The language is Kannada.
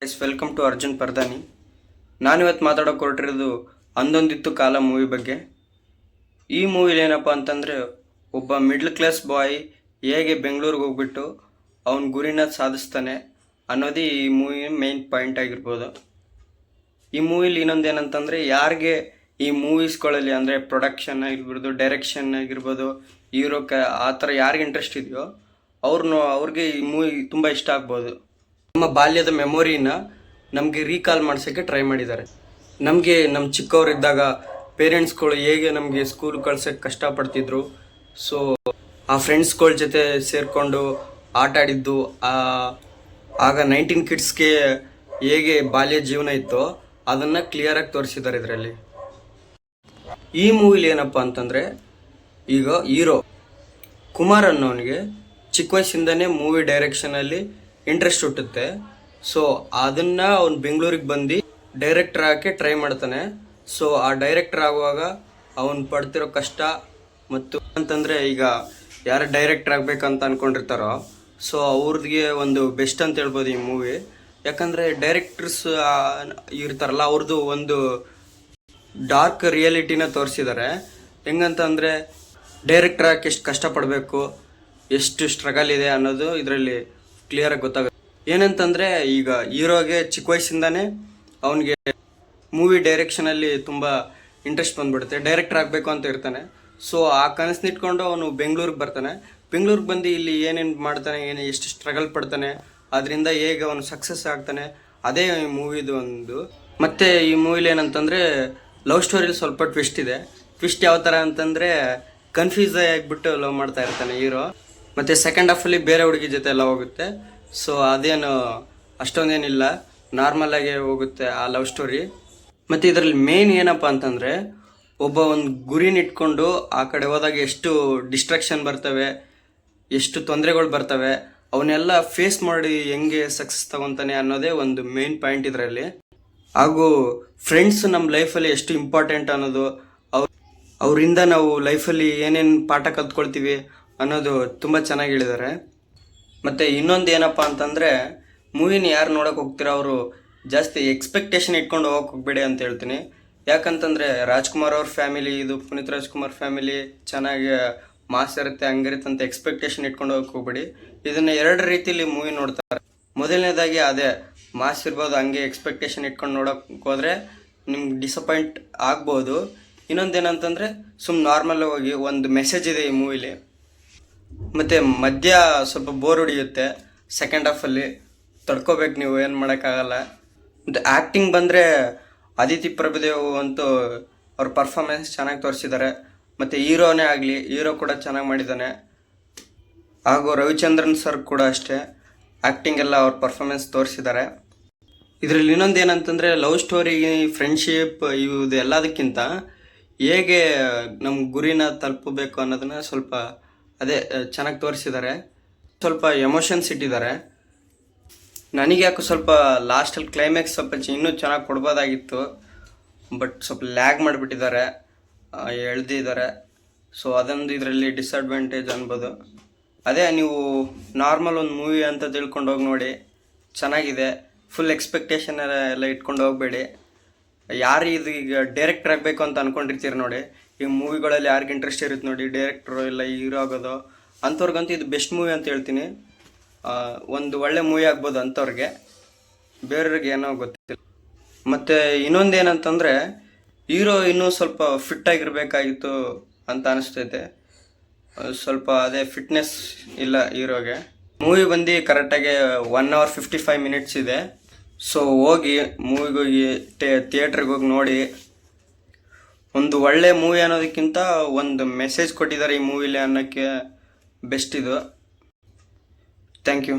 Welcome to Arjun ಪರ್ದಾನಿ. ನಾನಿವತ್ತು ಮಾತಾಡೋಕೆ ಹೊರಟಿರೋದು ಅಂದೊಂದಿತ್ತು ಕಾಲ ಮೂವಿ ಬಗ್ಗೆ. ಈ ಮೂವಿಲಿ ಏನಪ್ಪ ಅಂತಂದರೆ, ಒಬ್ಬ ಮಿಡ್ಲ್ ಕ್ಲಾಸ್ ಬಾಯ್ ಹೇಗೆ ಬೆಂಗಳೂರಿಗೆ ಹೋಗ್ಬಿಟ್ಟು ಅವನ ಗುರಿನ ಸಾಧಿಸ್ತಾನೆ ಅನ್ನೋದೇ ಈ ಮೂವಿ ಮೇನ್ ಪಾಯಿಂಟ್ ಆಗಿರ್ಬೋದು. ಈ ಮೂವಿಲಿ ಇನ್ನೊಂದೇನಂತಂದರೆ, ಯಾರಿಗೆ ಈ ಮೂವೀಸ್ಗಳಲ್ಲಿ ಅಂದರೆ ಪ್ರೊಡಕ್ಷನ್ ಆಗಿರ್ಬೋದು, ಡೈರೆಕ್ಷನ್ ಆಗಿರ್ಬೋದು, ಹೀರೋಕ್ಕೆ ಆ ಥರ ಯಾರಿಗೆ ಇಂಟ್ರೆಸ್ಟ್ ಇದೆಯೋ ಅವ್ರಿಗೆ ಈ ಮೂವಿ ತುಂಬ ಇಷ್ಟ ಆಗ್ಬೋದು. ನಮ್ಮ ಬಾಲ್ಯದ ಮೆಮೊರಿನ ನಮಗೆ ರೀಕಾಲ್ ಮಾಡ್ಸೋಕ್ಕೆ ಟ್ರೈ ಮಾಡಿದ್ದಾರೆ. ನಮ್ಮ ಚಿಕ್ಕವರಿದ್ದಾಗ ಪೇರೆಂಟ್ಸ್ಗಳು ಹೇಗೆ ನಮಗೆ ಸ್ಕೂಲ್ ಕಳ್ಸೋಕ್ಕೆ ಕಷ್ಟಪಡ್ತಿದ್ರು, ಸೊ ಆ ಫ್ರೆಂಡ್ಸ್ಗಳ ಜೊತೆ ಸೇರಿಕೊಂಡು ಆಟ ಆಡಿದ್ದು, ಆಗ 19 ಕಿಡ್ಸ್ಗೆ ಹೇಗೆ ಬಾಲ್ಯ ಜೀವನ ಇತ್ತೋ ಅದನ್ನು ಕ್ಲಿಯರಾಗಿ ತೋರಿಸಿದ್ದಾರೆ ಇದರಲ್ಲಿ. ಈ ಮೂವಿಲಿ ಏನಪ್ಪ ಅಂತಂದರೆ, ಈಗ ಹೀರೋ ಕುಮಾರ್ ಅನ್ನೋನಿಗೆ ಚಿಕ್ಕ ವಯಸ್ಸಿಂದನೇ ಮೂವಿ ಡೈರೆಕ್ಷನಲ್ಲಿ ಇಂಟ್ರೆಸ್ಟ್ ಹುಟ್ಟುತ್ತೆ. ಸೊ ಅದನ್ನು ಅವ್ನು ಬೆಂಗಳೂರಿಗೆ ಬಂದು ಡೈರೆಕ್ಟರ್ ಆಗೋಕ್ಕೆ ಟ್ರೈ ಮಾಡ್ತಾನೆ. ಸೊ ಆ ಡೈರೆಕ್ಟರ್ ಆಗುವಾಗ ಅವನು ಪಡ್ತಿರೋ ಕಷ್ಟ ಮತ್ತು ಅಂತಂದರೆ, ಈಗ ಯಾರು ಡೈರೆಕ್ಟರ್ ಆಗಬೇಕಂತ ಅಂದ್ಕೊಂಡಿರ್ತಾರೋ ಸೊ ಅವ್ರಿಗೆ ಒಂದು ಬೆಸ್ಟ್ ಅಂತ ಹೇಳ್ಬೋದು ಈ ಮೂವಿ. ಯಾಕಂದರೆ ಡೈರೆಕ್ಟರ್ಸ್ ಇರ್ತಾರಲ್ಲ, ಅವ್ರದ್ದು ಒಂದು ಡಾರ್ಕ್ ರಿಯಾಲಿಟಿನ ತೋರಿಸಿದ್ದಾರೆ. ಹೆಂಗಂತಂದರೆ, ಡೈರೆಕ್ಟರ್ ಆಗೋಕ್ಕೆ ಎಷ್ಟು ಕಷ್ಟಪಡಬೇಕು, ಎಷ್ಟು ಸ್ಟ್ರಗಲ್ ಇದೆ ಅನ್ನೋದು ಇದರಲ್ಲಿ ಕ್ಲಿಯರಾಗಿ ಗೊತ್ತಾಗುತ್ತೆ. ಏನಂತಂದರೆ, ಈಗ ಹೀರೋಗೆ ಚಿಕ್ಕ ವಯಸ್ಸಿಂದಾನೇ ಅವನಿಗೆ ಮೂವಿ ಡೈರೆಕ್ಷನಲ್ಲಿ ತುಂಬ ಇಂಟ್ರೆಸ್ಟ್ ಬಂದ್ಬಿಡುತ್ತೆ. ಡೈರೆಕ್ಟರ್ ಆಗಬೇಕು ಅಂತ ಇರ್ತಾನೆ. ಸೊ ಆ ಕನಸನ್ನಿಟ್ಕೊಂಡು ಅವನು ಬೆಂಗಳೂರಿಗೆ ಬರ್ತಾನೆ. ಬೆಂಗಳೂರಿಗೆ ಬಂದು ಇಲ್ಲಿ ಏನೇನು ಮಾಡ್ತಾನೆ, ಎಷ್ಟು ಸ್ಟ್ರಗಲ್ ಪಡ್ತಾನೆ, ಅದರಿಂದ ಹೇಗೆ ಅವನು ಸಕ್ಸಸ್ ಆಗ್ತಾನೆ, ಅದೇ ಈ ಮೂವಿದು ಒಂದು. ಮತ್ತು ಈ ಮೂವಿಲಿ ಏನಂತಂದರೆ, ಲವ್ ಸ್ಟೋರಿಲಿ ಸ್ವಲ್ಪ ಟ್ವಿಸ್ಟ್ ಇದೆ. ಟ್ವಿಸ್ಟ್ ಯಾವ ಥರ ಅಂತಂದರೆ, ಕನ್ಫ್ಯೂಸ್ ಆಗಿಬಿಟ್ಟು ಲವ್ ಮಾಡ್ತಾ ಇರ್ತಾನೆ ಹೀರೋ. ಮತ್ತು ಸೆಕೆಂಡ್ ಹಾಫಲ್ಲಿ ಬೇರೆ ಹುಡುಗಿ ಜೊತೆ ಎಲ್ಲ ಹೋಗುತ್ತೆ. ಸೊ ಅದೇನು ಅಷ್ಟೊಂದೇನಿಲ್ಲ, ನಾರ್ಮಲಾಗೆ ಹೋಗುತ್ತೆ ಆ ಲವ್ ಸ್ಟೋರಿ. ಮತ್ತು ಇದರಲ್ಲಿ ಮೇನ್ ಏನಪ್ಪ ಅಂತಂದರೆ, ಒಂದು ಗುರಿನ ಇಟ್ಕೊಂಡು ಆ ಕಡೆ ಹೋದಾಗ ಎಷ್ಟು ಡಿಸ್ಟ್ರಾಕ್ಷನ್ ಬರ್ತವೆ, ಎಷ್ಟು ತೊಂದರೆಗಳು ಬರ್ತವೆ, ಅವನ್ನೆಲ್ಲ ಫೇಸ್ ಮಾಡಿ ಹೆಂಗೆ ಸಕ್ಸಸ್ ತಗೊತಾನೆ ಅನ್ನೋದೇ ಒಂದು ಮೇನ್ ಪಾಯಿಂಟ್ ಇದರಲ್ಲಿ. ಹಾಗೂ ಫ್ರೆಂಡ್ಸ್ ನಮ್ಮ ಲೈಫಲ್ಲಿ ಎಷ್ಟು ಇಂಪಾರ್ಟೆಂಟ್ ಅನ್ನೋದು, ಅವರಿಂದ ನಾವು ಲೈಫಲ್ಲಿ ಏನೇನು ಪಾಠ ಕಲ್ತ್ಕೊಳ್ತೀವಿ ಅನ್ನೋದು ತುಂಬ ಚೆನ್ನಾಗಿ ಹೇಳಿದ್ದಾರೆ. ಮತ್ತು ಇನ್ನೊಂದು ಏನಪ್ಪ ಅಂತಂದರೆ, ಮೂವಿನ ಯಾರು ನೋಡೋಕೆ ಹೋಗ್ತೀರೋ ಅವರು ಜಾಸ್ತಿ ಎಕ್ಸ್ಪೆಕ್ಟೇಷನ್ ಇಟ್ಕೊಂಡು ಹೋಗಕ್ಕೆ ಹೋಗ್ಬೇಡಿ ಅಂತ ಹೇಳ್ತೀನಿ. ಯಾಕಂತಂದರೆ, ರಾಜ್ಕುಮಾರ್ ಅವ್ರ ಫ್ಯಾಮಿಲಿ, ಇದು ಪುನೀತ್ ರಾಜ್ಕುಮಾರ್ ಫ್ಯಾಮಿಲಿ ಚೆನ್ನಾಗಿ ಮಾಸ್ ಇರುತ್ತೆ, ಹಂಗಿರುತ್ತೆ ಅಂತ ಎಕ್ಸ್ಪೆಕ್ಟೇಷನ್ ಇಟ್ಕೊಂಡು ಹೋಗಕ್ಕೆ ಹೋಗ್ಬೇಡಿ. ಇದನ್ನು ಎರಡು ರೀತಿಯಲ್ಲಿ ಮೂವಿ ನೋಡ್ತಾರೆ. ಮೊದಲನೇದಾಗಿ ಅದೇ ಮಾಸ್ ಇರ್ಬೋದು, ಹಂಗೆ ಎಕ್ಸ್ಪೆಕ್ಟೇಷನ್ ಇಟ್ಕೊಂಡು ನೋಡೋಕೆ ಹೋದರೆ ನಿಮ್ಗೆ ಡಿಸಪಾಯಿಂಟ್ ಆಗ್ಬೋದು. ಇನ್ನೊಂದೇನಂತಂದರೆ, ನಾರ್ಮಲ್ ಹೋಗಿ ಒಂದು ಮೆಸೇಜ್ ಇದೆ ಈ ಮೂವಿಲಿ. ಮತ್ತು ಮಧ್ಯ ಸ್ವಲ್ಪ ಬೋರ್ ಹೊಡಿಯುತ್ತೆ ಸೆಕೆಂಡ್ ಹಾಫಲ್ಲಿ, ತಡ್ಕೋಬೇಕು, ನೀವು ಏನು ಮಾಡೋಕ್ಕಾಗಲ್ಲ. ಮತ್ತು ಆ್ಯಕ್ಟಿಂಗ್ ಬಂದರೆ ಅದಿತಿ ಪ್ರಭುದೇವ್ ಅಂತೂ ಅವ್ರ ಪರ್ಫಾರ್ಮೆನ್ಸ್ ಚೆನ್ನಾಗಿ ತೋರಿಸಿದ್ದಾರೆ. ಮತ್ತು ಹೀರೋನೇ ಆಗಲಿ, ಹೀರೋ ಕೂಡ ಚೆನ್ನಾಗಿ ಮಾಡಿದ್ದಾನೆ. ಹಾಗೂ ರವಿಚಂದ್ರನ್ ಸರ್ ಕೂಡ ಅಷ್ಟೇ, ಆ್ಯಕ್ಟಿಂಗ್ ಎಲ್ಲ ಅವ್ರ ಪರ್ಫಾರ್ಮೆನ್ಸ್ ತೋರಿಸಿದ್ದಾರೆ. ಇದರಲ್ಲಿ ಇನ್ನೊಂದು ಏನಂತಂದರೆ, ಲವ್ ಸ್ಟೋರಿ, ಫ್ರೆಂಡ್ಶಿಪ್ ಇದು ಎಲ್ಲದಕ್ಕಿಂತ ಹೇಗೆ ನಮ್ಮ ಗುರಿನ ತಲುಪಬೇಕು ಅನ್ನೋದನ್ನ ಸ್ವಲ್ಪ ಚೆನ್ನಾಗಿ ತೋರಿಸಿದ್ದಾರೆ. ಸ್ವಲ್ಪ ಎಮೋಷನ್ಸ್ ಇಟ್ಟಿದ್ದಾರೆ. ನನಗೆ ಯಾಕೋ ಸ್ವಲ್ಪ ಲಾಸ್ಟಲ್ಲಿ ಕ್ಲೈಮ್ಯಾಕ್ಸ್ ಸ್ವಲ್ಪ ಇನ್ನೂ ಚೆನ್ನಾಗಿ ಕೊಡ್ಬೋದಾಗಿತ್ತು, ಬಟ್ ಸ್ವಲ್ಪ ಲ್ಯಾಗ್ ಮಾಡಿಬಿಟ್ಟಿದ್ದಾರೆ, ಎಳ್ದಿದ್ದಾರೆ. ಸೊ ಅದೊಂದು ಇದರಲ್ಲಿ ಡಿಸಡ್ವಾಂಟೇಜ್ ಅನ್ಬೋದು. ನೀವು ನಾರ್ಮಲ್ ಒಂದು ಮೂವಿ ಅಂತ ತಿಳ್ಕೊಂಡು ಹೋಗಿ ನೋಡಿ, ಚೆನ್ನಾಗಿದೆ. ಫುಲ್ ಎಕ್ಸ್ಪೆಕ್ಟೇಷನ್ ಎಲ್ಲ ಇಟ್ಕೊಂಡು ಹೋಗಬೇಡಿ. ಯಾರು ಇದು ಈಗ ಡೈರೆಕ್ಟರ್ ಆಗಬೇಕು ಅಂತ ಅಂದ್ಕೊಂಡಿರ್ತೀರಿ ನೋಡಿ, ಈ ಮೂವಿಗಳಲ್ಲಿ ಯಾರಿಗೆ ಇಂಟ್ರೆಸ್ಟ್ ಇರುತ್ತೆ ನೋಡಿ, ಡೈರೆಕ್ಟ್ರು ಇಲ್ಲ ಹೀರೋ ಆಗೋದು, ಅಂಥವ್ರಿಗಂತೂ ಇದು ಬೆಸ್ಟ್ ಮೂವಿ ಅಂತ ಹೇಳ್ತೀನಿ. ಒಂದು ಒಳ್ಳೆ ಮೂವಿ ಆಗ್ಬೋದು ಅಂಥವ್ರಿಗೆ, ಬೇರೆಯವ್ರಿಗೆ ಏನೋ ಗೊತ್ತಿಲ್ಲ. ಮತ್ತು ಇನ್ನೊಂದೇನಂತಂದರೆ, ಹೀರೋ ಇನ್ನೂ ಸ್ವಲ್ಪ ಫಿಟ್ಟಾಗಿರಬೇಕಾಗಿತ್ತು ಅಂತ ಅನಿಸ್ತೈತೆ. ಸ್ವಲ್ಪ ಫಿಟ್ನೆಸ್ ಇಲ್ಲ ಹೀರೋಗೆ. ಮೂವಿ ಬಂದು ಕರೆಕ್ಟಾಗಿ 1 hour 55 minutes ಇದೆ. ಸೊ ಹೋಗಿ ಮೂವಿಗೆ ಹೋಗಿ ಥಿಯೇಟ್ರಿಗೆ ಹೋಗಿ ನೋಡಿ. ಒಂದು ಒಳ್ಳೆ ಮೂವಿ ಅನ್ನೋದಕ್ಕಿಂತ ಒಂದು ಮೆಸೇಜ್ ಕೊಟ್ಟಿದ್ದಾರೆ ಈ ಮೂವಿಲಿ ಅನ್ನೋಕ್ಕೆ ಬೆಸ್ಟ್ ಇದು. Thank you.